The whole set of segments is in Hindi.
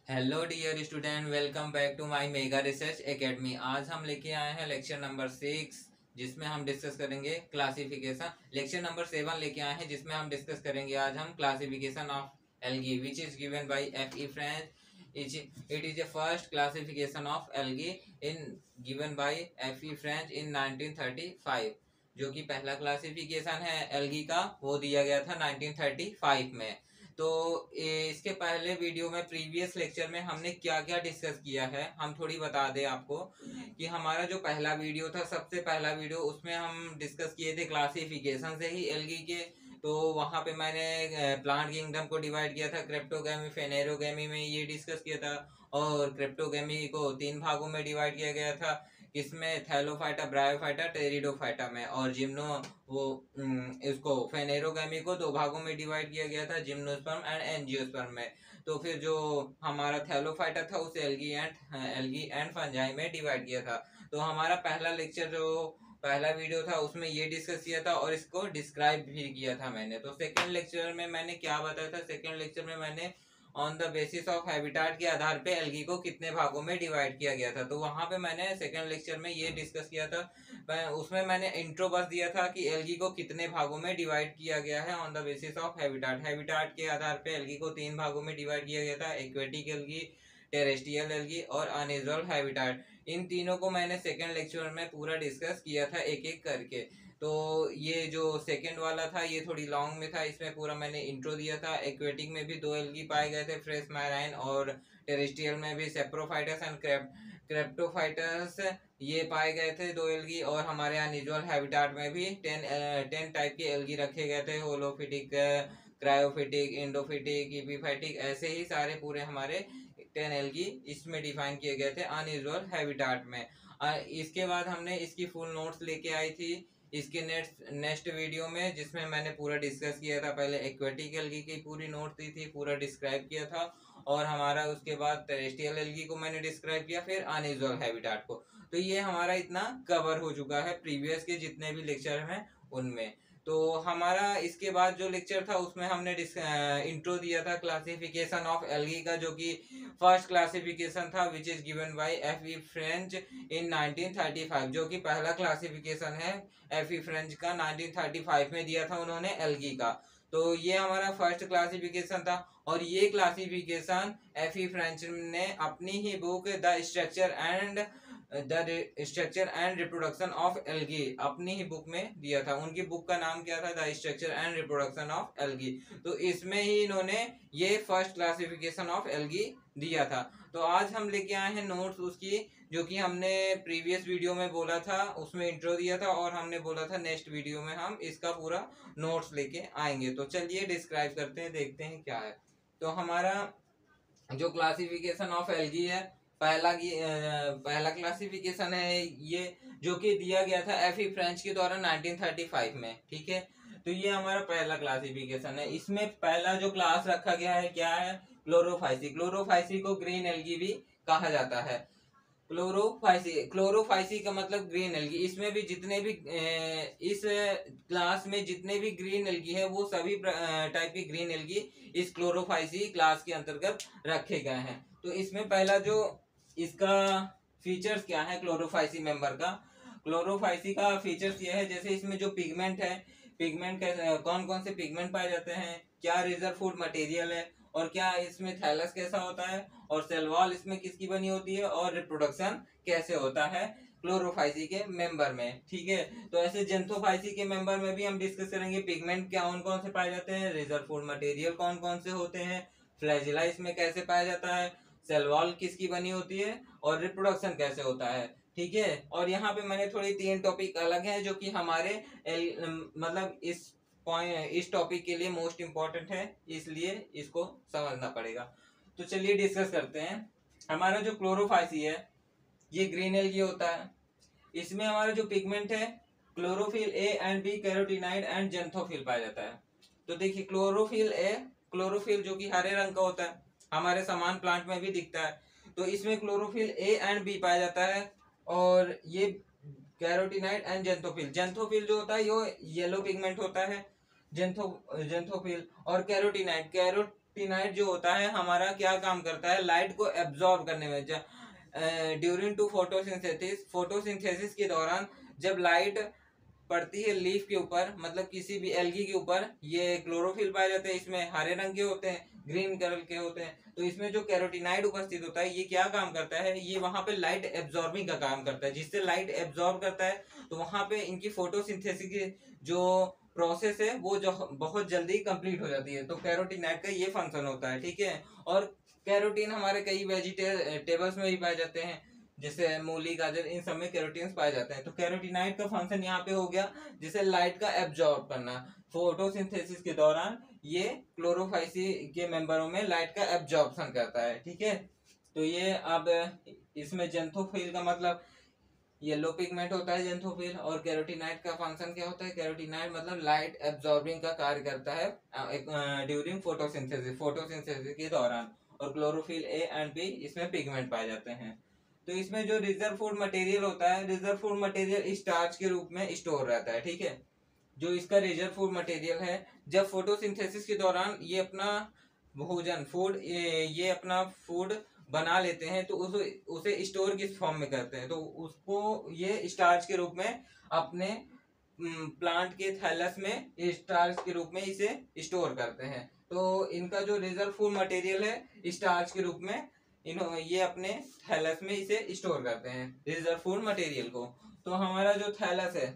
Hello dear student, welcome back to my mega research academy. आज हम लेके आए हैं लेक्चर नंबर 6, जिसमें हम डिस्कस करेंगे क्लासिफिकेशन। लेक्चर नंबर 7 लेके आए हैं, जिसमें हम डिस्कस करेंगे आज हम classification of algae which is given by F.E. French. It is a first classification of algae in given by F.E. French in 1935। जो कि पहला क्लासिफिकेशन है एल्गी का, वो दिया गया था 1935 में। तो इसके पहले वीडियो में, प्रीवियस लेक्चर में हमने क्या क्या डिस्कस किया है, हम थोड़ी बता दें आपको कि हमारा जो पहला वीडियो था, सबसे पहला वीडियो, उसमें हम डिस्कस किए थे क्लासिफिकेशन से ही एल्गी के। तो वहां पे मैंने प्लांट किंगडम को डिवाइड किया था क्रिप्टोगैमी, फेनेरोगैमी में ये डिस्कस किया था। और क्रिप्टोगैमी को 3 भागों में डिवाइड किया गया था, किसमें? थैलोफाइटा, ब्रायोफाइटा, टेरिडोफाइटा में। और जिम्नो वो इसको फेनेरोगैमी को 2 भागों में डिवाइड किया गया था, जिम्नोस्पर्म एंड एंजियोस्पर्म में। तो फिर जो हमारा थैलोफाइटा था उसे एल्गी एंड फंजाई में डिवाइड किया था। तो हमारा पहला लेक्चर, जो पहला वीडियो था, उसमें ये डिस्कस किया था और इसको डिस्क्राइब भी किया था मैंने। तो सेकंड लेक्चर में मैंने क्या बताया था? सेकंड लेक्चर में मैंने on the basis of habitat के आधार पे एल्गी को कितने भागों में डिवाइड किया गया था। तो वहां पे मैंने सेकंड लेक्चर में ये डिस्कस किया था। उसमें मैंने इंट्रो बस दिया था कि एल्गी को कितने भागों में डिवाइड किया गया है on the basis of habitat. Habitat के आधार पे एल्गी को 3 भागों में डिवाइड किया गया था, एक्वेटिक एल्गी, टेरेस्ट्रियल एल्गी और अनयूजुअल हैबिटाट। इन तीनों को मैंने सेकंड लेक्चर में पूरा डिस्कस किया था एक एक करके। तो ये जो सेकंड वाला था ये थोड़ी लॉन्ग में था, इसमें पूरा मैंने इंट्रो दिया था। एक्वेटिक में भी 2 एल्गी पाए गए थे, फ्रेश मैराइन, और टेरेस्ट्रियल में भी सेप्रोफाइटस एंड क्रेप्टोफाइटस ये पाए गए थे 2 एल्गी। और हमारे यहाँ अनयूजुअल हैबिटाट में भी 10 टाइप के एल्गी रखे गए थे, होलोफिटिक, क्रायोफिटिक, इंडोफिटिक, इपीफाइटिक, ऐसे ही सारे पूरे हमारे 10 एल्गी इसमें डिफाइन किए गए थे अनयूजुअल हैबिटाट में। इसके बाद हमने इसकी फुल नोट्स लेके आई थी इसके नेक्स्ट वीडियो में, जिसमें मैंने पूरा डिस्कस किया था। पहले एक्वेटिक एल्गी की पूरी नोट दी थी, पूरा डिस्क्राइब किया था। और हमारा उसके बाद टेरेस्ट्रियल एल्गी को मैंने डिस्क्राइब किया, फिर अनयूजुअल हैबिटाट को। तो ये हमारा इतना कवर हो चुका है प्रीवियस के जितने भी लेक्चर हैं उनमें। तो हमारा इसके बाद जो लेक्चर था उसमें हमने इंट्रो दिया था क्लासिफिकेशन ऑफ एल्गी का, जो कि फर्स्ट क्लासिफिकेशन था which is given by F.E. French in 1935, जो कि पहला क्लासिफिकेशन है F.E. फ्रेंच का, 1935 में दिया था उन्होंने एल्गी का। तो ये हमारा फर्स्ट क्लासिफिकेशन था। और ये क्लासिफिकेशन F.E. फ्रेंच ने अपनी ही book the structure and reproduction of algae अपनी ही बुक में दिया था। उनकी बुक का नाम क्या था? The structure and reproduction of algae. तो इसमें ही इन्होंने ये फर्स्ट क्लासिफिकेशन ऑफ एल्गी दिया था। तो आज हम लेके आए हैं नोट्स उसकी, जो कि हमने प्रीवियस वीडियो में बोला था, उसमें इंट्रो दिया था, और हमने बोला था नेक्स्ट वीडियो में हम इसका पूरा नोट्स लेके आएंगे। तो चलिए डिस्क्राइब करते हैं, देखते हैं क्या है। तो हमारा जो क्लासिफिकेशन ऑफ एल्गी है, पहला क्लासिफिकेशन है ये, जो कि दिया गया था F.E. फ्रेंच के द्वारा 1935 में। ठीक है, तो ये हमारा पहला क्लासिफिकेशन है। इसमें पहला जो क्लास रखा गया है क्या है? क्लोरोफाइसी। क्लोरोफाइसी को ग्रीन एल्गी भी कहा जाता है। क्लोरोफाइसी का मतलब ग्रीन एल्गी। इसमें भी जितने भी इस क्लास में जितने भी ग्रीन एल्गी है, वो सभी टाइप की ग्रीन एल्गी इस क्लोरोफाइसी क्लास के अंतर्गत रखे गए हैं। तो इसमें पहला जो इसका फीचर्स क्या है क्लोरोफाइसी मेंबर का? क्लोरोफाइसी का फीचर्स ये है, जैसे इसमें जो पिगमेंट है, पिगमेंट कौन कौन से पिगमेंट पाए जाते हैं, क्या रिजर्व फूड मटेरियल है, और क्या इसमें थैलस कैसा होता है, और सेल वॉल इसमें किसकी बनी होती है, और रिप्रोडक्शन कैसे होता है क्लोरोफाइसी के मेंबर में। ठीक है, तो ऐसे जेंथोफाइसी के मेंबर में भी हम डिस्कस करेंगे पिगमेंट क्या कौन कौन से पाए जाते हैं, रिजर्व फूड मटेरियल कौन कौन से होते हैं, फ्लैजिला इसमें कैसे पाया जाता है, सेल वॉल किसकी बनी होती है, और रिप्रोडक्शन कैसे होता है। ठीक है, और यहाँ पे मैंने थोड़ी 3 टॉपिक अलग हैं, जो कि हमारे मतलब इस टॉपिक के लिए मोस्ट इम्पोर्टेंट है, इसलिए इसको समझना पड़ेगा। तो चलिए डिस्कस करते हैं। हमारा जो क्लोरोफाइसी है, ये ग्रीन एल्गी होता है। इसमें हमारा जो पिगमेंट है, chlorophyll A and B, carotenoid and xanthophyll पाया जाता है। तो देखिए, क्लोरोफिल जो कि हरे रंग का होता है, हमारे समान प्लांट में भी दिखता है। तो इसमें क्लोरोफिल ए एंड बी पाया जाता है। और ये कैरोटीनाइड एंड जेंथोफिल जो होता है, ये येलो पिगमेंट होता है, जेंथोफिल। और कैरोटीनाइड कैरोटीनाइड जो होता है हमारा क्या काम करता है, लाइट को एब्जॉर्ब करने में। ड्यूरिंग टू फोटोसिंथेसिस के दौरान जब लाइट पड़ती है लीफ के ऊपर, मतलब किसी भी एल्गी के ऊपर, ये क्लोरोफिल पाए जाते हैं, इसमें हरे रंग के होते हैं, ग्रीन कलर के होते हैं। तो इसमें जो कैरोटीनाइड उपस्थित होता है ये क्या काम करता है, ये वहां पे लाइट एब्जॉर्बिंग का काम करता है। जिससे लाइट एब्जॉर्ब करता है तो वहां पे इनकी फोटोसिंथेसिस की जो प्रोसेस है वो जो बहुत जल्दी कंप्लीट हो जाती है। तो कैरोटीनाइड का ये फंक्शन होता है, ठीक है। और कैरोटीन हमारे कई वेजिटेबल्स में भी पाए जाते हैं, जैसे मूली, गाजर, इन सब में कैरोटीन पाए जाते हैं। तो कैरोटीनाइड का फंक्शन यहाँ पे हो गया जिसे लाइट का एब्जॉर्ब करना। फोटोसिंथेसिस के दौरान ये क्लोरोफाइसी के मेंबरों में लाइट का एब्जॉर्प्शन करता है, ठीक है। तो ये अब इसमें जेंथोफिल का मतलब येलो पिगमेंट होता है जेंथोफिल। और कैरोटीनाइड का फंक्शन क्या होता है, कैरोटीनाइड मतलब लाइट एब्जॉर्बिंग का कार्य करता है ड्यूरिंग फोटोसिंथेसिस के दौरान। और क्लोरोफिल ए एंड बी इसमें पिगमेंट पाए जाते हैं। तो इसमें जो रिजर्व फूड मटेरियल होता है, रिजर्व फूड मटेरियल स्टार्च के रूप में स्टोर रहता है, ठीक है। जो इसका रिजर्व फूड मटेरियल है, जब फोटोसिंथेसिस के दौरान ये अपना भोजन फूड ये अपना फूड बना लेते हैं तो उसे स्टोर किस फॉर्म में करते हैं, तो उसको ये स्टार्च के रूप में अपने प्लांट के थैलस में स्टार्च के रूप में इसे स्टोर करते हैं। तो इनका जो रिजर्व फूड मटेरियल है स्टार्च के रूप में ये अपने थैलस में इसे स्टोर करते हैं रिजर्व फूड मटेरियल को। तो हमारा जो थैलस है,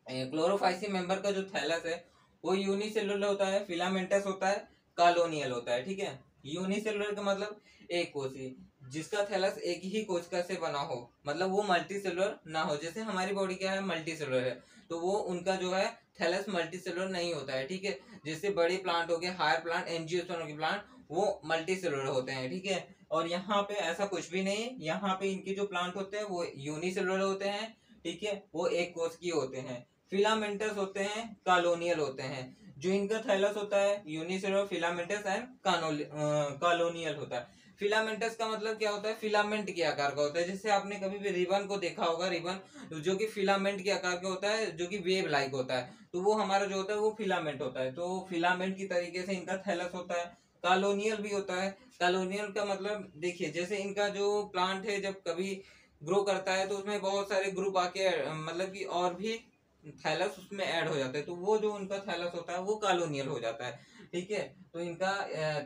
क्लोरोफाइसी मेंबर का जो थैलस है वो यूनिसेलुलर होता है, फिलामेंटस होता है, कॉलोनियल होता है, ठीक है। यूनिसेलुलर का मतलब एक कोशिकीय, जिसका थैलस एक ही कोशिका से बना हो, मतलब वो मल्टी सेलुलर ना हो। जैसे हमारी बॉडी क्या है, मल्टी सेलुलर है, तो वो उनका जो है थैलस मल्टी सेलुलर नहीं होता है, ठीक है। जैसे बड़े प्लांट हो गए, हायर प्लांट, एंजियोस्पर्म के प्लांट, वो मल्टी सेलुलर होते हैं, ठीक है। और यहाँ पे ऐसा कुछ भी नहीं, यहाँ पे इनके जो प्लांट होते हैं वो यूनिसेलुलर होते हैं, ठीक है, वो एक कोशिकीय होते हैं। फिलामेंटस होते हैं, कॉलोनियल होते हैं। जो इनका थैलस होता है यूनिसेलुलर, फिलामेंटस एंड कॉलोनियल होता है। फिलामेंटस का मतलब क्या होता है, फिलामेंट के आकार का होता है। जैसे आपने कभी भी रिबन को देखा होगा, रिबन जो कि फिलामेंट के आकार का होता है, जो कि वेव लाइक होता है, तो वो हमारा जो होता है वो फिलामेंट होता है। तो फिलामेंट की तरीके से इनका थैलस होता है। कॉलोनियल भी होता है। कॉलोनियल का मतलब देखिए, जैसे इनका जो प्लांट है जब कभी ग्रो करता है तो उसमें बहुत सारे ग्रुप आके मतलब कि और भी थैलस उसमें ऐड हो जाता है, तो वो जो उनका थैलस होता है वो कॉलोनियल हो जाता है, ठीक है। तो इनका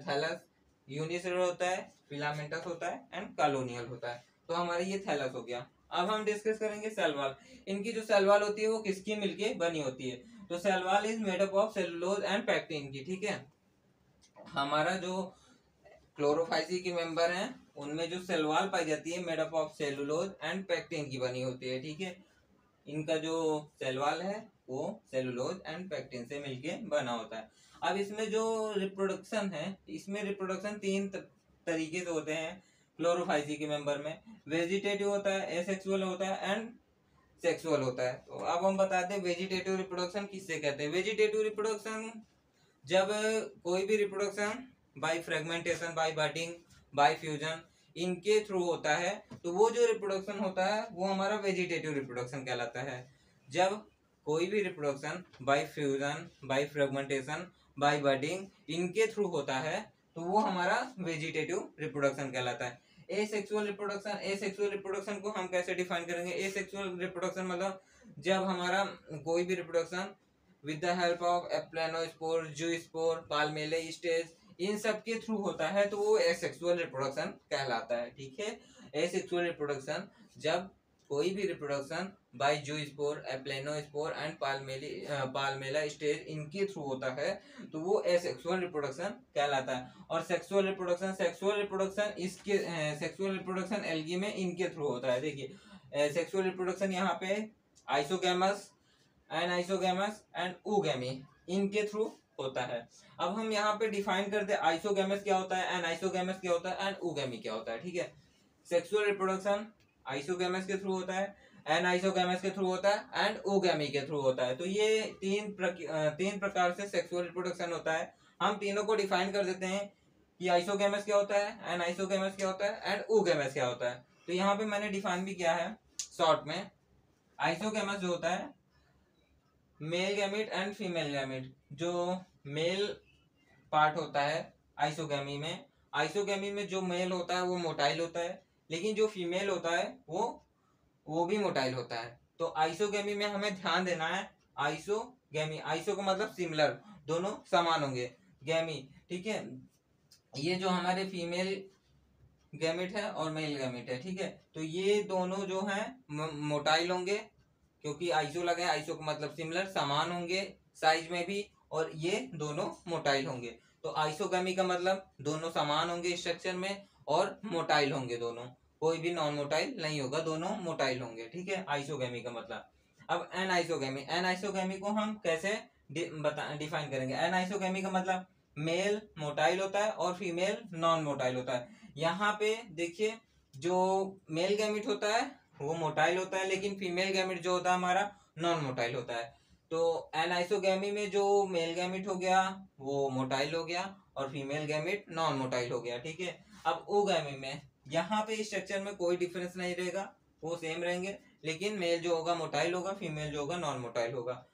थैलस यूनिसेलुलर होता है, फिलामेंटस होता है एंड कॉलोनियल होता है। तो हमारा ये थैलस हो गया। अब हम डिस्कस करेंगे सेल वॉल। इनकी जो सेल वॉल होती है वो किसकी मिलके बनी होती है, तो cell wall is made up of cellulose and pectin की, ठीक है। हमारा जो क्लोरोफाइसी के मेंबर हैं उनमें जो सेल वॉल पाई जाती है made up of cellulose and pectin की बनी होती है, ठीक है। इनका जो सेल वॉल है वो सेलुलोज एंड पैक्टिन से मिलके बना होता है। अब इसमें जो रिप्रोडक्शन है, इसमें रिप्रोडक्शन तीन तरीके से होते हैं क्लोरोफाइसी के मेंबर में। वेजिटेटिव होता है, एसेक्सुअल होता है एंड सेक्सुअल होता है। तो अब हम बताते हैं वेजिटेटिव रिप्रोडक्शन किससे कहते हैं। वेजिटेटिव रिप्रोडक्शन जब कोई भी reproduction by fragmentation, by budding, by fusion इनके थ्रू होता है तो वो जो रिप्रोडक्शन होता है वो हमारा वेजिटेटिव रिप्रोडक्शन कहलाता है। जब कोई भी reproduction by fusion, by fragmentation, by budding इनके थ्रू होता है तो वो हमारा वेजिटेटिव रिप्रोडक्शन कहलाता है। एसेक्सुअल रिप्रोडक्शन, एसेक्सुअल रिप्रोडक्शन को हम कैसे डिफाइन करेंगे। एसेक्सुअल रिप्रोडक्शन मतलब जब हमारा कोई भी reproduction with the help of aplanospore, zoospore, palmella stage इन सब के थ्रू होता है तो वो एसेक्सुअल रिप्रोडक्शन कहलाता है, ठीक है। एसेक्सुअल रिप्रोडक्शन जब कोई भी reproduction by zoospore, aplanospore and palmella stage इनके थ्रू होता है तो वो एसेक्सुअल रिप्रोडक्शन कहलाता है। और sexual reproduction, sexual reproduction algae में इनके थ्रू होता है। देखिए सेक्सुअल रिप्रोडक्शन यहाँ पे आइसोगैमस, एनाइसोगैमस एंड oogamy इनके थ्रू होता है। अब हम यहाँ पे डिफाइन करते हैं आइसोगैमस क्या होता है, एनाइसोगैमस क्या होता है एंड oogamy क्या होता है, ठीक है। सेक्सुअल रिप्रोडक्शन आइसोगैमस के थ्रू होता है, एनाइसोगैमस के थ्रू होता है एंड oogamy के थ्रू होता है। तो ये तीन प्रकार से सेक्सुअल रिप्रोडक्शन होता है। हम तीनों को डिफाइन कर देते हैं कि आइसोगैमस क्या होता है, एनाइसोगैमस क्या होता है एंड oogamous क्या होता है। तो यहाँ पे मैंने डिफाइन भी किया है शॉर्ट में। आइसोगैमस जो होता है male gamete and female gamete, जो मेल पार्ट होता है आइसोगेमी में जो मेल होता है वो मोटाइल होता है, लेकिन जो फीमेल होता है वो भी मोटाइल होता है। तो आइसोगेमी में हमें ध्यान देना है, आइसोगेमी, आइसो का मतलब सिमिलर, दोनों समान होंगे, गैमी, ठीक है। ये जो हमारे फीमेल गैमेट है और मेल गैमेट है, ठीक है, तो ये दोनों जो है मोटाइल होंगे, क्योंकि आइसो लगा है, आइसो का मतलब सिमिलर, समान होंगे साइज में भी, और ये दोनों मोटाइल होंगे। तो आइसोगेमी का मतलब दोनों समान होंगे स्ट्रक्चर में और मोटाइल होंगे दोनों, कोई भी नॉन मोटाइल नहीं होगा, दोनों मोटाइल होंगे, ठीक है, आइसोगेमी का मतलब। अब एनाइसोगेमी को हम कैसे डिफाइन करेंगे। एनाइसोगेमी का मतलब मेल मोटाइल होता है और फीमेल नॉन मोटाइल होता है। यहाँ पे देखिए, जो मेल गैमेट होता है वो मोटाइल होता है, लेकिन फीमेल गैमेट जो होता है हमारा नॉन मोटाइल होता है। तो एनाइसोगेमी में जो मेल गैमेट हो गया वो मोटाइल हो गया और फीमेल गैमेट नॉन मोटाइल हो गया, ठीक है। अब ओगैमी में यहाँ पे स्ट्रक्चर में कोई डिफरेंस नहीं रहेगा, वो सेम रहेंगे, लेकिन मेल जो होगा मोटाइल होगा, फीमेल जो होगा नॉन मोटाइल होगा।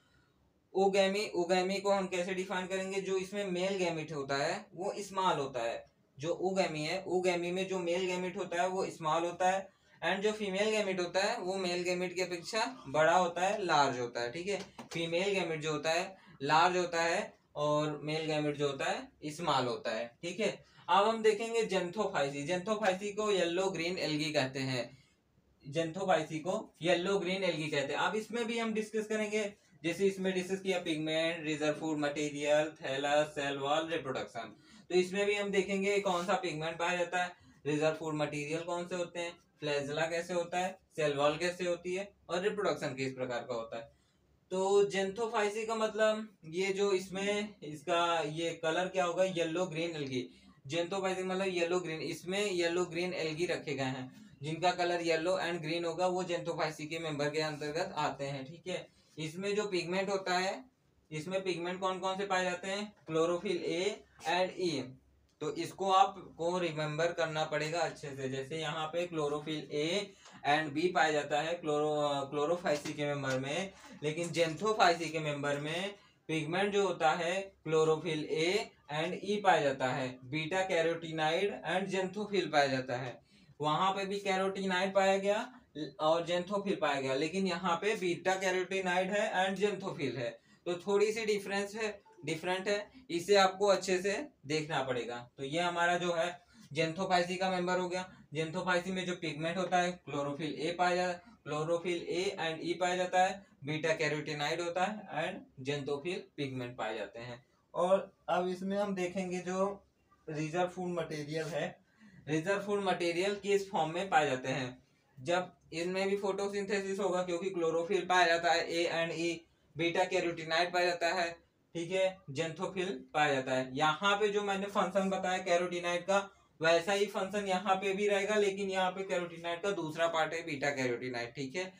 ओगैमी को हम कैसे डिफाइन करेंगे, जो इसमें मेल गैमेट होता है वो स्मॉल होता है। जो ओगैमी है, ओगैमी में जो मेल गैमेट होता है वो स्मॉल होता है, एंड जो फीमेल गैमेट होता है वो मेल गैमेट की अपेक्षा बड़ा होता है, लार्ज होता है, ठीक है। फीमेल गैमेट जो होता है लार्ज होता है और मेल गैमेट जो होता है स्मॉल होता है, ठीक है। अब हम देखेंगे जेंथोफाइसी को येलो ग्रीन एल्गी कहते हैं, जेंथोफाइसी को येलो ग्रीन एल्गी कहते हैं। अब इसमें भी हम डिस्कस करेंगे, जैसे इसमें डिस्कस किया pigment, reserve food material, thallus, cell wall, reproduction. तो इसमें भी हम देखेंगे कौन सा पिगमेंट पाया जाता है, रिजर्व फूड मटेरियल कौन से होते हैं, फ्लैजेला कैसे होता है, सेल वॉल कैसे होती है, और रिप्रोडक्शन किस प्रकार का होता है। तो जेंथोफाइसी का मतलब ये जो इसमें इसका ये कलर क्या होगा, येलो ग्रीन एल्गी। जेंथोफाइसी मतलब येलो ग्रीन, इसमें येलो ग्रीन एल्गी रखे गए हैं, जिनका कलर येलो एंड ग्रीन होगा वो जेंथोफाइसी के मेंबर के अंतर्गत आते हैं, ठीक है। इसमें जो पिगमेंट होता है, इसमें पिगमेंट कौन कौन से पाए जाते हैं, क्लोरोफिल ए एंड ई। तो इसको आपको रिमेम्बर करना पड़ेगा अच्छे से। जैसे यहाँ पे क्लोरोफिल ए एंड बी पाया जाता है क्लोरोफाइसी के मेंबर में, लेकिन जेंथोफाइसी के मेंबर में पिगमेंट जो होता है क्लोरोफिल ए एंड ई पाया जाता है, बीटा कैरोटीनाइड एंड जेंथोफिल पाया जाता है। वहां पे भी कैरोटीनाइड पाया गया और जेंथोफिल पाया गया, लेकिन यहाँ पे बीटा कैरोटीनाइड है एंड जेंथोफिल है, तो थोड़ी सी डिफरेंट है, इसे आपको अच्छे से देखना पड़ेगा। तो ये हमारा जो है जेंथोफाइसी का मेंबर हो गया। जेंथोफाइसी में जो पिगमेंट होता है क्लोरोफिल ए एंड ई पाया जाता है, बीटा कैरोटीनाइड होता है एंड जेंथोफिल पिगमेंट पाए जाते हैं। और अब इसमें हम देखेंगे जो रिजर्व फूड मटेरियल है, रिजर्व फूड मटेरियल किस फॉर्म में पाए जाते हैं, जब इनमें भी फोटोसिंथेसिस होगा, क्योंकि क्लोरोफिल पाया जाता है A and E, beta carotenoid पाया जाता है, ठीक है, जेंथोफिल पाया जाता है। यहाँ पे जो मैंने फंक्शन बताया कैरोटीनाइड का, वैसा ही फंक्शन यहाँ पे भी रहेगा, लेकिन यहाँ पे कैरोटीनाइड का दूसरा पार्ट है बीटा कैरोटीनाइड, ठीक है।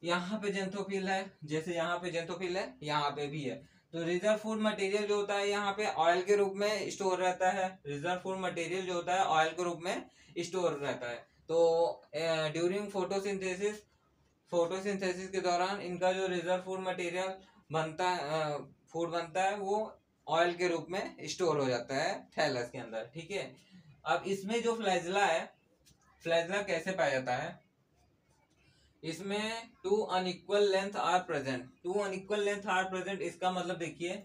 यहाँ पे जेंथोफिल है, जैसे यहाँ पे जेंथोफिल है यहाँ पे भी है। तो रिजर्व फूड मटेरियल जो होता है यहाँ पे ऑयल के रूप में स्टोर रहता है, रिजर्व फूड मटेरियल जो होता है ऑयल के रूप में स्टोर रहता है। तो ड्यूरिंग फोटोसिंथेसिस के दौरान इनका जो रिजर्व फूड मटेरियल बनता है, फूड बनता है, वो ऑयल के रूप में स्टोर हो जाता है थैलस के अंदर, ठीक है। अब इसमें जो फ्लैजेला है, फ्लैजेला कैसे पाया जाता है, इसमें two unequal length are present. इसका मतलब देखिए,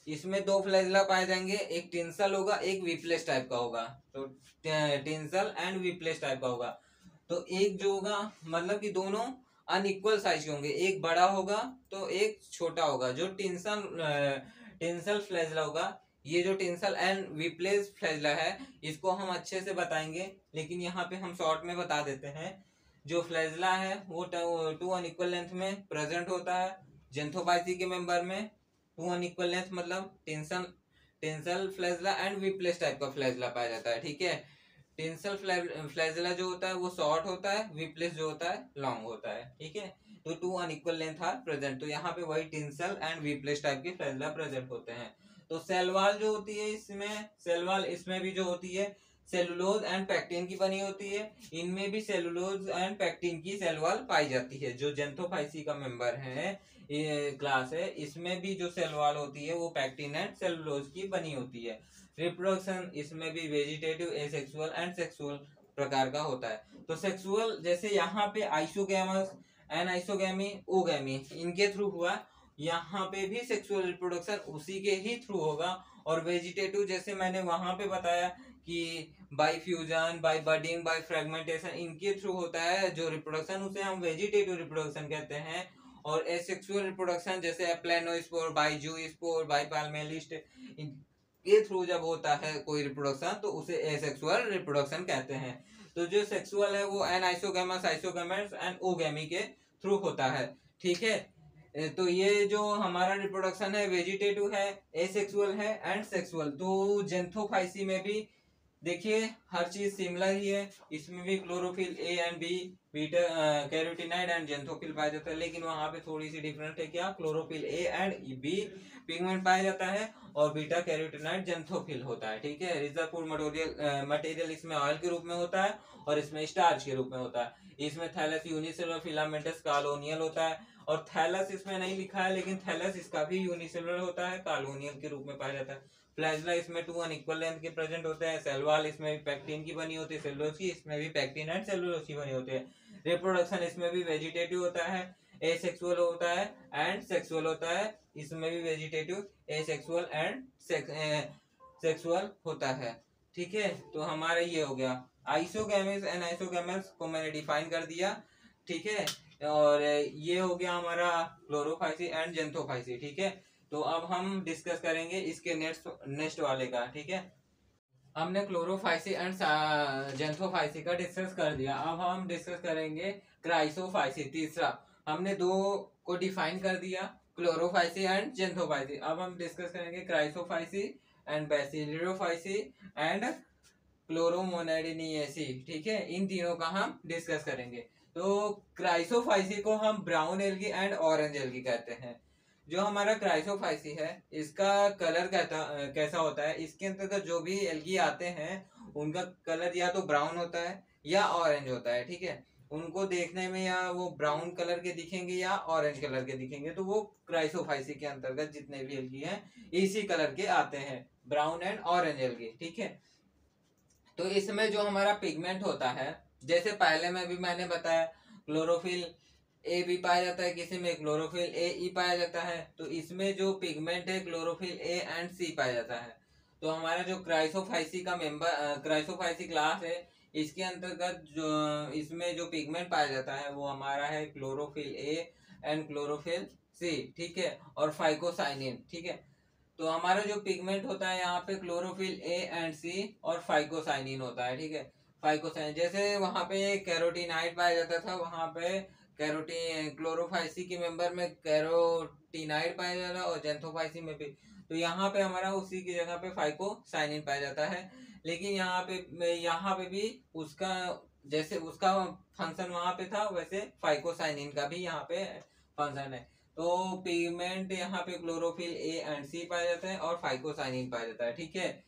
इसमें दो फ्लैजेला पाए जाएंगे, एक टिंसल होगा, एक वीप्लेस टाइप का होगा। तो टिंसल एंड वीप्लेस टाइप का होगा। तो एक जो होगा मतलब कि दोनों अनइक्वल साइज के होंगे, एक बड़ा होगा तो एक छोटा होगा। जो टिंसल फ्लैजेला होगा, ये जो टिंसल एंड वीप्लेस फ्लैजेला है, इसको हम अच्छे से बताएंगे, लेकिन यहाँ पे हम शॉर्ट में बता देते हैं। जो फ्लैजेला है वो टू अनइक्वल लेंथ में प्रेजेंट होता है। जेंथोफाइसी के मेंबर में टू अनइक्वल लेंथ मतलब tensile flagella and whiplash type का फ्लैजेला पाया जाता है, ठीक है। टेंसल फ्लैजेला जो होता है वो शॉर्ट होता है, वीप्लेस जो होता है लॉन्ग होता है, ठीक है। तो two unequal length are present, तो यहाँ पे वही टेंसल एंड वीप्लेस टाइप के फ्लैजेला प्रेजेंट होते हैं। तो सेल वॉल जो होती है, इसमें भी जो होती है सेलुलोज एंड पैक्टिन की बनी होती है। इनमें भी सेलुलोज एंड पैक्टिन की सेल वॉल पाई जाती है। जो जेंथोफाइसी का मेंबर है, ये क्लास है, इसमें भी जो सेल वॉल होती है वो पैक्टिन एंड सेलुलोज की बनी होती है। रिप्रोडक्शन इसमें भी वेजिटेटिव, एसेक्सुअल एंड सेक्सुअल प्रकार का होता है। तो सेक्सुअल जैसे यहाँ पे आइसोगैमस, एनाइसोगैमी, ओगैमी इनके थ्रू हुआ, यहाँ पे भी सेक्सुअल रिप्रोडक्शन उसी के ही थ्रू होगा। और वेजिटेटिव जैसे मैंने वहां पे बताया कि by fusion, by budding, by fragmentation इनके थ्रू होता है जो रिप्रोडक्शन, उसे हम वेजिटेटिव रिप्रोडक्शन कहते हैं। और एसेक्सुअल रिप्रोडक्शन जैसे प्लेनोस्पोर, बाय जूस्पोर, बाय पाल्मेलिस्ट के थ्रू जब होता है कोई रिप्रोडक्शन तो उसे एसेक्सुअल रिप्रोडक्शन कहते हैं। तो जो सेक्सुअल है वो एनाइसोगैमस, आइसोगैमेट्स एंड ओगैमी के थ्रू होता है। ठीक है, तो ये जो हमारा रिप्रोडक्शन है वेजिटेटिव है, एसेक्सुअल है एंड सेक्सुअल। तो जेंथोफाइसी में भी देखिए हर चीज सिमिलर ही है, इसमें भी chlorophyll A and B, beta carotenoid and xanthophyll पाया जाता है, लेकिन वहां पे थोड़ी सी डिफरेंट है, क्या chlorophyll A and B pigment पाया जाता है और बीटा कैरोटीनाइड जेंथोफिल होता है। ठीक है, रिजर्व फूड मटेरियल इसमें ऑयल के रूप में होता है और इसमें स्टार्च के रूप में होता है। इसमें थैलस यूनिसेलुलर फिलामेंटस कॉलोनियल होता है, और थैलस इसमें नहीं लिखा है लेकिन थैलस इसका भी यूनिसेलुलर होता है, कॉलोनियल के रूप में पाया जाता है। फ्लैजला इसमें 2 अनइक्वल लेंथ के प्रेजेंट होते हैं। सेलवाल इसमें भी पैक्टिन की बनी होती है, सेलुलोज की, इसमें भी पैक्टिन एंड सेलुलोज की बनी होती है। रिप्रोडक्शन इसमें भी वेजिटेटिव होता है, एसेक्सुअल होता है एंड सेक्सुअल होता है। इसमें भी वेजिटेटिव, एसेक्सुअल एंड सेक्सुअल होता है। ठीक है, तो हमारा ये हो गया आइसोगैमेट्स एंड आइसोगैमेट्स को मैंने डिफाइन कर दिया। ठीक है, और ये हो गया हमारा क्लोरोफाइसी एंड जेंथोफाइसी। ठीक है, तो अब हम डिस्कस करेंगे इसके नेक्स्ट वाले का। ठीक है, हमने क्लोरोफाइसी एंड जेंथोफाइसी का डिस्कस कर दिया, अब हम डिस्कस करेंगे क्राइसोफाइसी। तीसरा हमने 2 को डिफाइन कर दिया, क्लोरोफाइसी एंड जेंथोफाइसी। अब हम डिस्कस करेंगे क्राइसोफाइसी एंड बेसिलियोफाइसी एंड क्लोरोमोनेडिनियेसी। ठीक है, इन तीनों का हम डिस्कस करेंगे। तो क्राइसोफाइसी को हम brown algae and orange algae कहते हैं। जो हमारा क्राइसोफाइसी है इसका कलर कैसा होता है, इसके अंतर्गत जो भी एल्गी आते हैं उनका कलर या तो ब्राउन होता है या ऑरेंज होता है। ठीक है, उनको देखने में या वो ब्राउन कलर के दिखेंगे या ऑरेंज कलर के दिखेंगे, तो वो क्राइसोफाइसी के अंतर्गत जितने भी एल्गी हैं इसी कलर के आते हैं, ब्राउन एंड ऑरेंज एल्गी। ठीक है, तो इसमें जो हमारा पिगमेंट होता है, जैसे पहले में भी मैंने बताया क्लोरोफिल ए भी पाया जाता है, किसी में क्लोरोफिल ए ई पाया जाता है, तो इसमें जो पिगमेंट है क्लोरोफिल ए एंड सी पाया जाता है। तो हमारा जो क्राइसोफाइसी का क्राइसोफाइसी क्लास है, इसके अंतर्गत जो इसमें जो पिगमेंट पाया जाता है वो हमारा है chlorophyll A and chlorophyll C. ठीक है, और फाइकोसाइनिन। ठीक है, तो हमारा जो पिगमेंट होता है यहाँ पे क्लोरोफिल ए एंड सी और फाइकोसाइनिन होता है। ठीक है, फाइकोसाइनिन जैसे वहां पे कैरोटीनाइड पाया जाता था, वहां पे क्लोरोफाइसी के मेंबर में कैरोटीनाइड पाया जा रहा है और जेंथोफाइसी में भी, तो यहाँ पे हमारा उसी की जगह पे फाइकोसाइनिन पाया जाता है। लेकिन यहाँ पे भी उसका जैसे उसका फंक्शन वहां पे था वैसे फाइकोसाइनिन का भी यहाँ पे फंक्शन है। तो पिगमेंट यहाँ पे क्लोरोफिल ए एंड सी पाया जाता है और फाइकोसाइनिन पाया जाता है। ठीक है,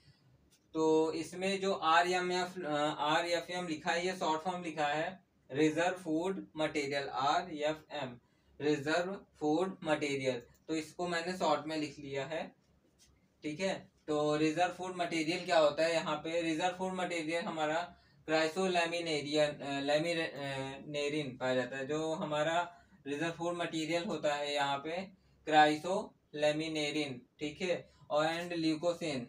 तो इसमें जो RFM लिखा है, ये शॉर्ट फॉर्म लिखा है reserve food material, RFM reserve food material, तो इसको मैंने शॉर्ट में लिख लिया है। ठीक है, तो रिजर्व फूड मटेरियल क्या होता है, यहाँ पे रिजर्व फूड मटेरियल हमारा क्राइसोलैमिनेरिन पाया जाता है। जो हमारा रिजर्व फूड मटेरियल होता है यहाँ पे क्राइसोलैमिनेरिन। ठीक है, और एंड ल्यूकोसिन,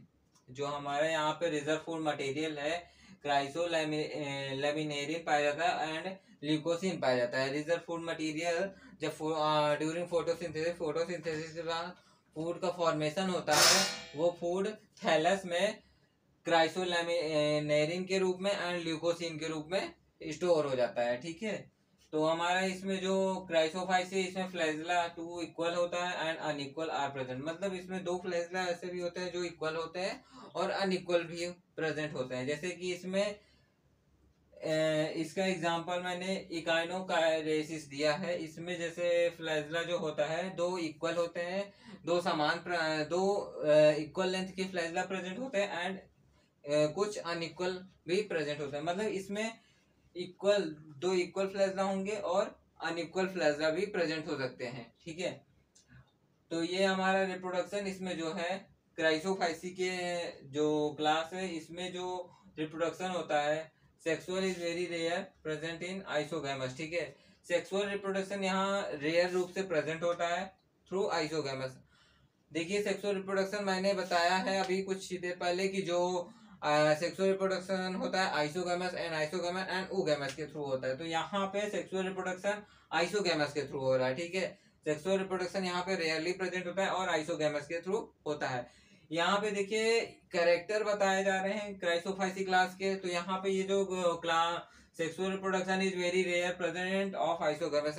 जो हमारे यहाँ पे रिजर्व फूड मटेरियल है क्राइसोलैमिनेरिन पाया जाता है एंड ल्यूकोसिन पाया जाता है। रिजर्व फूड मटेरियल जब ड्यूरिंग फोटोसिंथेसिस के बाद फूड का फॉर्मेशन होता है, वो फूड थैलस में क्राइसोलैमिनेरिन के रूप में एंड ल्यूकोसिन के रूप में स्टोर हो जाता है। ठीक है, तो हमारा इसमें जो क्राइसोफाइसी है इसमें फ्लैजला 2 इक्वल होता है एंड अनइक्वल आर प्रेजेंट, मतलब इसमें 2 फ्लैजला ऐसे भी होते हैं जो इक्वल होते हैं और अनइक्वल भी प्रेजेंट होते हैं। जैसे कि इसमें इसका एग्जांपल मैंने इकाइनोकाइनेसिस दिया है। इसमें जैसे फ्लैजला जो होता है 2 इक्वल होते हैं, 2 इक्वल लेंथ के फ्लैजला प्रेजेंट होते हैं एंड कुछ अनइक्वल भी प्रेजेंट होते हैं, मतलब इसमें 2 इक्वल फ्लैजला होंगे और अनइक्वल फ्लैजला भी प्रेजेंट हो सकते हैं। ठीक है, तो ये हमारा रिप्रोडक्शन इसमें जो है क्राइसोफाइसी के जो क्लास है इसमें जो रिप्रोडक्शन होता है, sexual is very rare present in isogamous. ठीक है, सेक्सुअल रिप्रोडक्शन यहाँ रेयर रूप से प्रेजेंट होता है थ्रू आइसोगैमस। देखिए सेक्सुअल रिप्रोडक्शन मैंने बताया है अभी कुछ देर पहले कि जो सेक्सुअल रिप्रोडक्शन होता है आइसोगैमस एंड oogamous के थ्रू होता है। तो यहाँ पे सेक्सुअल रिप्रोडक्शन आइसोगैमस के थ्रू हो रहा है। ठीक है, सेक्सुअल रिप्रोडक्शन यहाँ पे रेयरली प्रेजेंट होता है और आइसोगैमस के थ्रू होता है। यहाँ पे देखिए कैरेक्टर बताए जा रहे हैं क्राइसोफाइसी क्लास के। तो यहाँ पे ये जो class sexual reproduction is very rare present of isogamous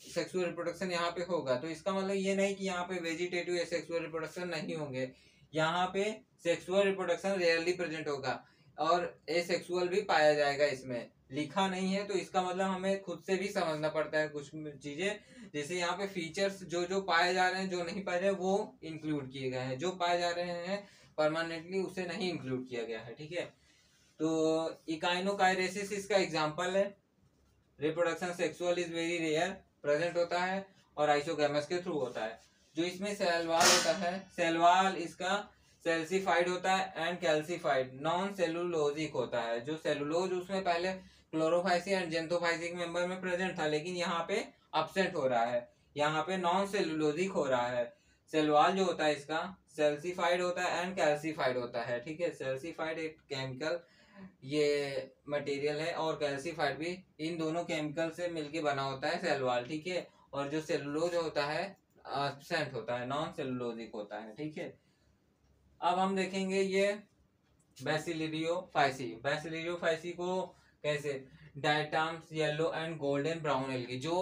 sexual reproduction यहाँ पे होगा। तो इसका मतलब ये नहीं कि यहाँ पे वेजिटेटिव या सेक्सुअल रिप्रोडक्शन नहीं होंगे, यहाँ पे सेक्सुअल रिप्रोडक्शन रेयरली प्रेजेंट होगा और एसेक्सुअल भी पाया जाएगा। इसमें लिखा नहीं है तो इसका मतलब हमें खुद से भी समझना पड़ता है कुछ चीजें। जैसे यहाँ पे फीचर्स जो जो पाए जा रहे हैं, जो नहीं पाए जा रहे वो इंक्लूड किए गए हैं, जो पाए जा रहे हैं परमानेंटली उसे नहीं इंक्लूड किया गया है। ठीक है, तो इकाइनोकाइरेसिस इसका एग्जाम्पल है। Reproduction sexual is very rare present होता है और आइसोगैमस के थ्रू होता है। जो इसमें सेलवाल होता है, सेलवाल इसका सेल्सिफाइड होता है एंड कैल्सिफाइड नॉन सेलुलोजिक होता है। जो सेलुलोज उसमें पहले क्लोरोफाइसी एंड जेंथोफाइसिक मेंबर में प्रेजेंट था, लेकिन यहाँ पे अब्सेंट हो रहा है, यहाँ पे नॉन सेलुलोजिक हो रहा है। सेलवाल जो होता है इसका सेल्सिफाइड होता है एंड कैल्सिफाइड होता है। ठीक है, सेल्सिफाइड एक केमिकल ये मटेरियल है और कैल्सिफाइड भी, इन दोनों केमिकल से मिलके बना होता है सेलवाल। ठीक है, और जो सेलुलोज होता है एब्सेंट होता है, नॉन सेलुलोजिक होता है। ठीक है, अब हम देखेंगे ये बैसिलिडियोफाइसी। बैसिलिडियोफाइसी को कैसे, diatoms yellow and golden brown algae. जो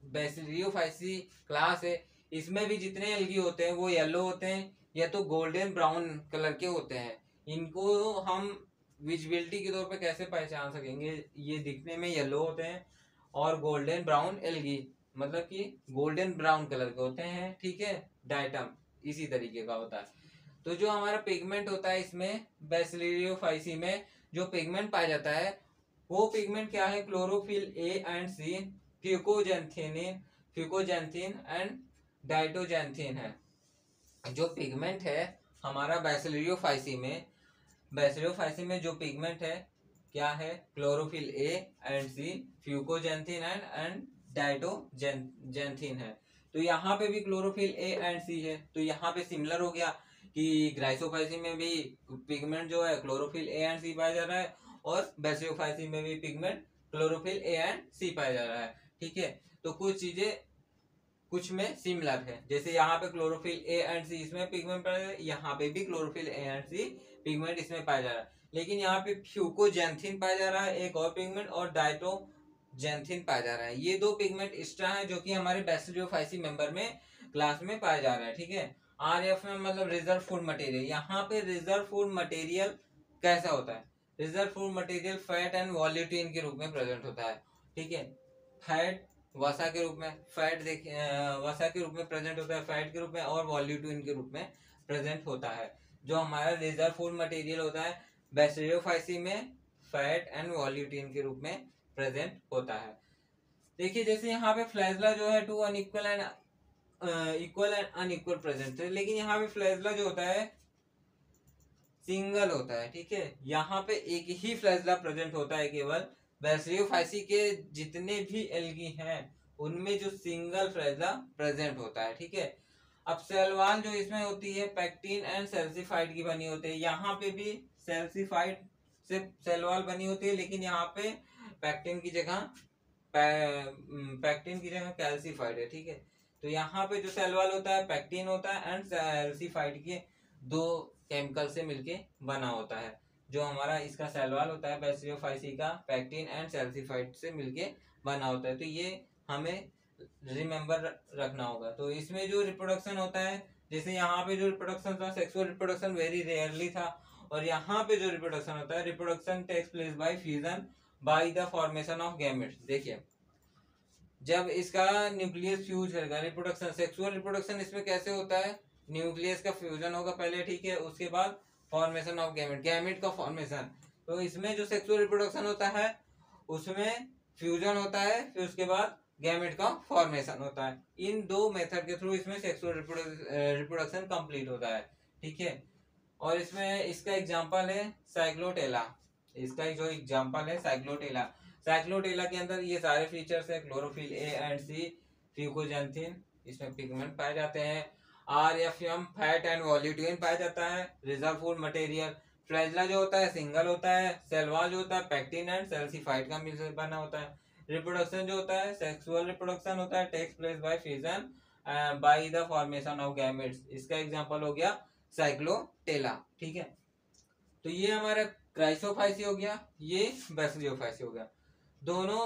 बैसिलिडियोफाइसी क्लास है इसमें भी जितने एल्गी होते हैं वो येलो होते हैं या तो गोल्डन ब्राउन कलर के होते हैं। इनको हम विजिबिलिटी के तौर पे कैसे पहचान सकेंगे, ये दिखने में येलो होते हैं और गोल्डन ब्राउन एल्गी मतलब कि गोल्डन ब्राउन कलर के होते हैं। ठीक है, डायटम इसी तरीके का होता है। तो जो हमारा पिगमेंट होता है इसमें बैसिलिडियोफाइसी में जो पिगमेंट पाया जाता है वो पिगमेंट क्या है, chlorophyll A and C, fucoxanthin and diatoxanthin है। जो पिगमेंट है हमारा बैसिलिडियोफाइसी में जो पिगमेंट है क्या है, chlorophyll A and C, fucoxanthin and diatoxanthin है। तो यहाँ पे भी क्लोरोफिल ए एंड सी है, तो यहाँ पे सिमिलर हो गया कि ग्राइसोफाइसी में भी पिगमेंट जो है क्लोरोफिल ए एंड सी पाया जा रहा है और बैसिलियोफाइसी में भी पिगमेंट क्लोरोफिल ए एंड सी पाया जा रहा है। ठीक है, तो कुछ चीजें कुछ में सिमिलर है, जैसे यहाँ पे क्लोरोफिल ए एंड सी इसमें पिगमेंट पाया जा रहा है, यहाँ पे भी chlorophyll A and C pigment इसमें पाया जा रहा है। लेकिन यहाँ पे फ्यूकोजेंथिन पाया जा रहा है एक और पिगमेंट, और डाइटोजेंथिन पाया जा रहा है। ये दो पिगमेंट एक्स्ट्रा है जो कि हमारे बैसिलियोफाइसी मेंबर में क्लास में पाया जा रहा है। ठीक है, RF में मतलब रिजर्व फूड मटेरियल। यहाँ पे रिजर्व फूड मटेरियल कैसा होता है, reserve food material fat and volutin के रूप में प्रेजेंट होता है। ठीक है, फैट वसा के रूप में, फैट वसा के रूप में प्रेजेंट होता है, फैट के रूप में, और वॉल्यूटिन के रूप में प्रेजेंट होता है। जो हमारा रिजर्व फूड मटेरियल होता है बैसिलियोफाइसी में फैट एंड वॉल्यूटिन के रूप में प्रेजेंट होता है। देखिए जैसे यहाँ पे फ्लैजला जो है two unequal and equal and unequal present है, लेकिन यहाँ पे फ्लैजला जो होता है सिंगल होता है। ठीक है, यहाँ पे एक ही फ्लैजला प्रेजेंट होता है केवल। बैसिलियोफाइसी के जितने भी एल्गी हैं उनमें जो सिंगल फ्लैजला प्रेजेंट होता है। ठीक है, अब सेलवाल जो इसमें होती है पैक्टिन एंड सेल्सिफाइड की बनी होती है, यहाँ पे भी सेल्सिफाइड से सेलवाल बनी होती है, लेकिन यहाँ पे पैक्टिन की जगह कैल्सिफाइड है। ठीक है, तो यहाँ पे जो सेलवाल होता है पैक्टिन होता है एंड सेल्सिफाइड के दो केमिकल से मिलके बना होता है। जो हमारा इसका सेलवाल होता है बैसिलियोफाइसी का पैक्टिन एंड सेल्सिफाइड से मिलके बना होता है। तो ये हमें रिमेम्बर रखना होगा। तो इसमें जो रिप्रोडक्शन होता है, जैसे यहाँ पे जो रिप्रोडक्शन था सेक्सुअल रिप्रोडक्शन वेरी रेयरली था, और यहाँ पे जो रिप्रोडक्शन होता है reproduction takes place by fusion by the formation of gametes. देखिए जब इसका न्यूक्लियस फ्यूज करेगा, रिप्रोडक्शन सेक्सुअल रिप्रोडक्शन इसमें कैसे होता है, न्यूक्लियस का फ्यूजन होगा पहले। ठीक है, उसके बाद फॉर्मेशन ऑफ गैमेट, गैमेट का फॉर्मेशन। तो इसमें जो सेक्सुअल रिप्रोडक्शन होता है उसमें फ्यूजन होता है, फिर उसके बाद गैमेट का फॉर्मेशन होता है। इन दो मेथड के थ्रू इसमें सेक्सुअल रिप्रोडक्शन कंप्लीट होता है, ठीक है। और इसमें इसका एग्जांपल है साइक्लोटेला। इसका जो एग्जांपल है साइक्लोटेला। साइक्लोटेला के अंदर ये सारे फीचर्स है, chlorophyll A and C, fucoxanthin, इसमें पिगमेंट पाए जाते हैं, RFM फैट एंड वॉल्यूटिन पाया जाता है, रिजर्व फूड मटेरियल, फ्लैजला जो होता है सिंगल होता है, सेल्वा जो होता है पैक्टिन एंड सेल्सिफाइड का मिलकर बना होता है, रिप्रोडक्शन जो होता है सेक्सुअल रिप्रोडक्शन होता है, takes place by fission by the formation of gametes. इसका एग्जांपल हो गया साइक्लोटेला, ठीक है। तो ये हमारा क्राइसोफाइसी हो गया, ये बैसिलियोफाइसी हो गया। दोनों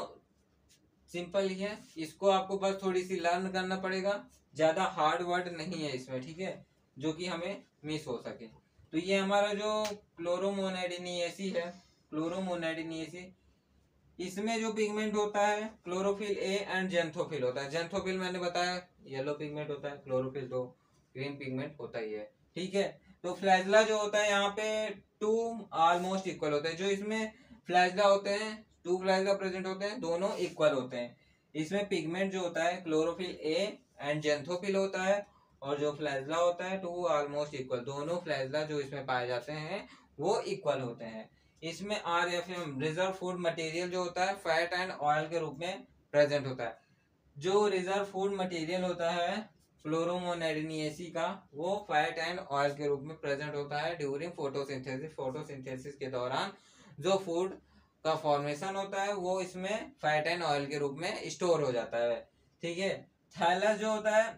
सिंपल ही है, इसको आपको बस थोड़ी सी लर्न करना पड़ेगा, ज्यादा हार्ड वर्ड नहीं है इसमें, ठीक है, जो कि हमें मिस हो सके। तो ये हमारा जो क्लोरोमोनेडिनियेसी है, क्लोरोमोनेडिनियेसी, इसमें जो पिगमेंट होता है क्लोरोफिल ए एंड जेंथोफिल होता है। जेंथोफिल मैंने बताया येलो पिगमेंट होता है, क्लोरोफिल तो ग्रीन पिगमेंट होता ही है, ठीक है। तो फ्लैजला जो होता है यहाँ पे टू ऑलमोस्ट इक्वल होते हैं। जो इसमें फ्लैजला होते हैं, टू फ्लैजला प्रेजेंट होते हैं, दोनों इक्वल होते हैं। इसमें पिगमेंट जो होता है क्लोरोफिल ए एंड जेंथोफिल होता है, और जो फ्लैजला होता है टू ऑलमोस्ट इक्वल, दोनों फ्लैजला जो इसमें पाए जाते हैं वो इक्वल होते हैं। इसमें RFM रिजर्व फूड मटेरियल जो होता है फैट एंड ऑयल के रूप में प्रेजेंट होता है। जो रिजर्व फूड मटेरियल होता है क्लोरोमोनेडिनियेसी का, वो फैट एंड ऑयल के रूप में प्रेजेंट होता है ड्यूरिंग फोटोसिंथेसिस। फोटोसिंथेसिस के दौरान जो फूड का फॉर्मेशन होता है वो इसमें फैट एंड ऑयल के रूप में स्टोर हो जाता है, ठीक है। थैलस जो होता है,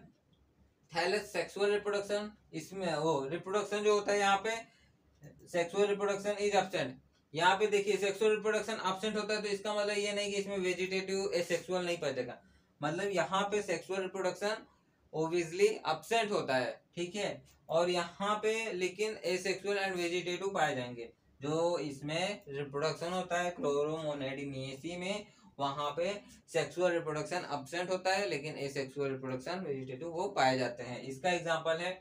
थैलस सेक्सुअल रिप्रोडक्शन, इसमें वो रिप्रोडक्शन जो होता है यहाँ पे सेक्सुअल रिप्रोडक्शन इज एब्सेंट। यहाँ पे देखिए सेक्सुअल रिप्रोडक्शन एब्सेंट होता है, तो इसका मतलब ये नहीं कि इसमें वेजिटेटिव एसेक्सुअल नहीं पाएगा, मतलब यहाँ पे सेक्सुअल रिप्रोडक्शन ओबियसली एब्सेंट होता है, ठीक है। और यहाँ पे लेकिन एसेक्सुअल एंड वेजिटेटिव पाए जाएंगे। जो इसमें रिप्रोडक्शन होता है क्लोरोमोनेडिनियेसी में, वहां पे सेक्सुअल रिप्रोडक्शन एब्सेंट होता है, लेकिन एसेक्सुअल रिप्रोडक्शन वेजिटेटिव वो पाए जाते हैं। इसका एग्जांपल है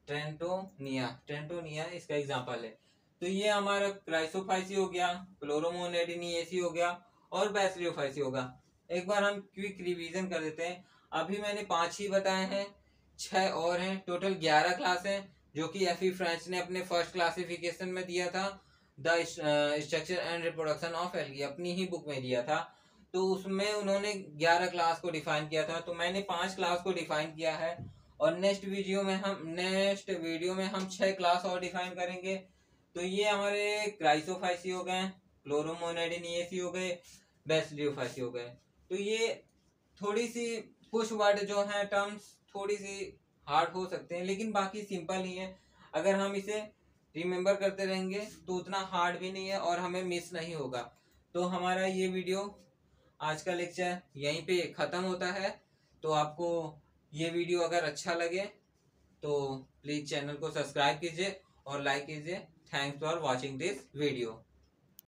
ट्रेंटोनिया, ट्रेंटोनिया इसका एग्जांपल है। तो ये हमारा क्राइसोफाइसी हो गया, क्लोरोमोनेडिनियेसी हो गया, और बैसिलियोफाइसी होगा। एक बार हम क्विक रिवीजन कर देते हैं। अभी मैंने 5 ही बताए हैं, 6 और हैं, टोटल 11 क्लास हैं, जो कि एफई फ्रेंच ने अपने फर्स्ट क्लासिफिकेशन में दिया था, the structure and reproduction of algae, अपनी ही बुक में दिया था। तो उसमें उन्होंने 11 क्लास को डिफाइन किया था, तो मैंने 5 क्लास को डिफाइन किया है, और नेक्स्ट वीडियो में हम 6 क्लास और डिफाइन करेंगे। तो ये हमारे क्राइसोफाइसी हो गए, क्लोरोमोनेडिनियेसी हो गए, बैसिलियोफाइसी हो गए। तो ये थोड़ी सी कुछ वर्ड जो है टर्म्स थोड़ी सी हार्ड हो सकते हैं, लेकिन बाकी सिंपल ही है। अगर हम इसे रिमेम्बर करते रहेंगे तो उतना हार्ड भी नहीं है और हमें मिस नहीं होगा। तो हमारा ये वीडियो, आज का लेक्चर यहीं पे ख़त्म होता है। तो आपको ये वीडियो अगर अच्छा लगे तो प्लीज़ चैनल को सब्सक्राइब कीजिए और लाइक कीजिए। Thanks for watching this video.